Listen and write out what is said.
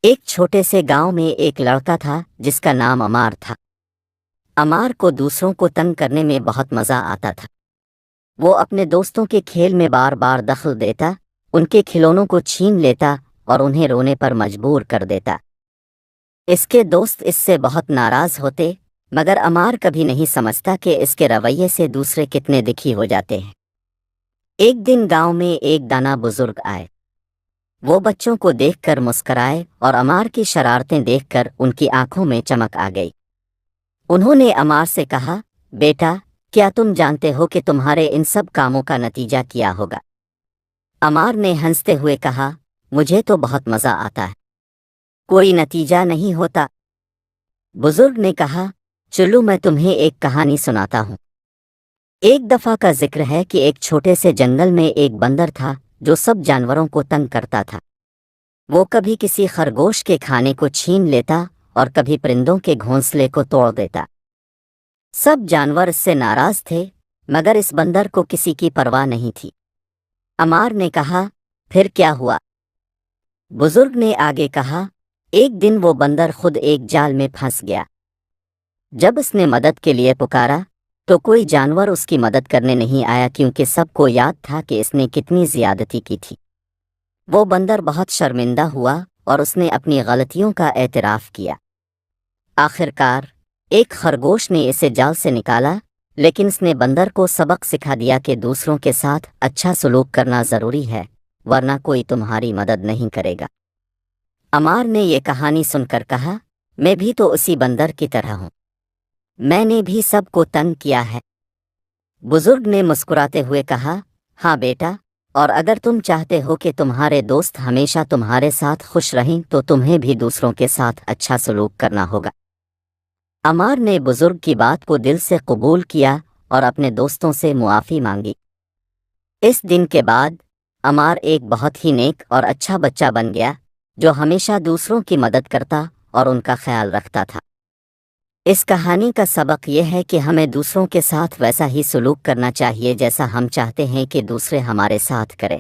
ایک چھوٹے سے گاؤں میں ایک لڑکا تھا جس کا نام عمار تھا۔ عمار کو دوسروں کو تنگ کرنے میں بہت مزہ آتا تھا۔ وہ اپنے دوستوں کے کھیل میں بار بار دخل دیتا، ان کے کھلونوں کو چھین لیتا اور انہیں رونے پر مجبور کر دیتا۔ اس کے دوست اس سے بہت ناراض ہوتے، مگر عمار کبھی نہیں سمجھتا کہ اس کے رویے سے دوسرے کتنے دکھی ہو جاتے ہیں۔ ایک دن گاؤں میں ایک دانا بزرگ آئے۔ وہ بچوں کو دیکھ کر مسکرائے اور عمار کی شرارتیں دیکھ کر ان کی آنکھوں میں چمک آ گئی۔ انہوں نے عمار سے کہا، بیٹا، کیا تم جانتے ہو کہ تمہارے ان سب کاموں کا نتیجہ کیا ہوگا؟ عمار نے ہنستے ہوئے کہا، مجھے تو بہت مزہ آتا ہے، کوئی نتیجہ نہیں ہوتا۔ بزرگ نے کہا، چلو میں تمہیں ایک کہانی سناتا ہوں۔ ایک دفعہ کا ذکر ہے کہ ایک چھوٹے سے جنگل میں ایک بندر تھا جو سب جانوروں کو تنگ کرتا تھا۔ وہ کبھی کسی خرگوش کے کھانے کو چھین لیتا اور کبھی پرندوں کے گھونسلے کو توڑ دیتا۔ سب جانور اس سے ناراض تھے، مگر اس بندر کو کسی کی پرواہ نہیں تھی۔ عمار نے کہا، پھر کیا ہوا؟ بزرگ نے آگے کہا، ایک دن وہ بندر خود ایک جال میں پھنس گیا۔ جب اس نے مدد کے لیے پکارا تو کوئی جانور اس کی مدد کرنے نہیں آیا، کیونکہ سب کو یاد تھا کہ اس نے کتنی زیادتی کی تھی۔ وہ بندر بہت شرمندہ ہوا اور اس نے اپنی غلطیوں کا اعتراف کیا۔ آخرکار ایک خرگوش نے اسے جال سے نکالا، لیکن اس نے بندر کو سبق سکھا دیا کہ دوسروں کے ساتھ اچھا سلوک کرنا ضروری ہے، ورنہ کوئی تمہاری مدد نہیں کرے گا۔ عمار نے یہ کہانی سن کر کہا، میں بھی تو اسی بندر کی طرح ہوں، میں نے بھی سب کو تنگ کیا ہے۔ بزرگ نے مسکراتے ہوئے کہا، ہاں بیٹا، اور اگر تم چاہتے ہو کہ تمہارے دوست ہمیشہ تمہارے ساتھ خوش رہیں تو تمہیں بھی دوسروں کے ساتھ اچھا سلوک کرنا ہوگا۔ عمار نے بزرگ کی بات کو دل سے قبول کیا اور اپنے دوستوں سے معافی مانگی۔ اس دن کے بعد عمار ایک بہت ہی نیک اور اچھا بچہ بن گیا، جو ہمیشہ دوسروں کی مدد کرتا اور ان کا خیال رکھتا تھا۔ اس کہانی کا سبق یہ ہے کہ ہمیں دوسروں کے ساتھ ویسا ہی سلوک کرنا چاہیے جیسا ہم چاہتے ہیں کہ دوسرے ہمارے ساتھ کریں۔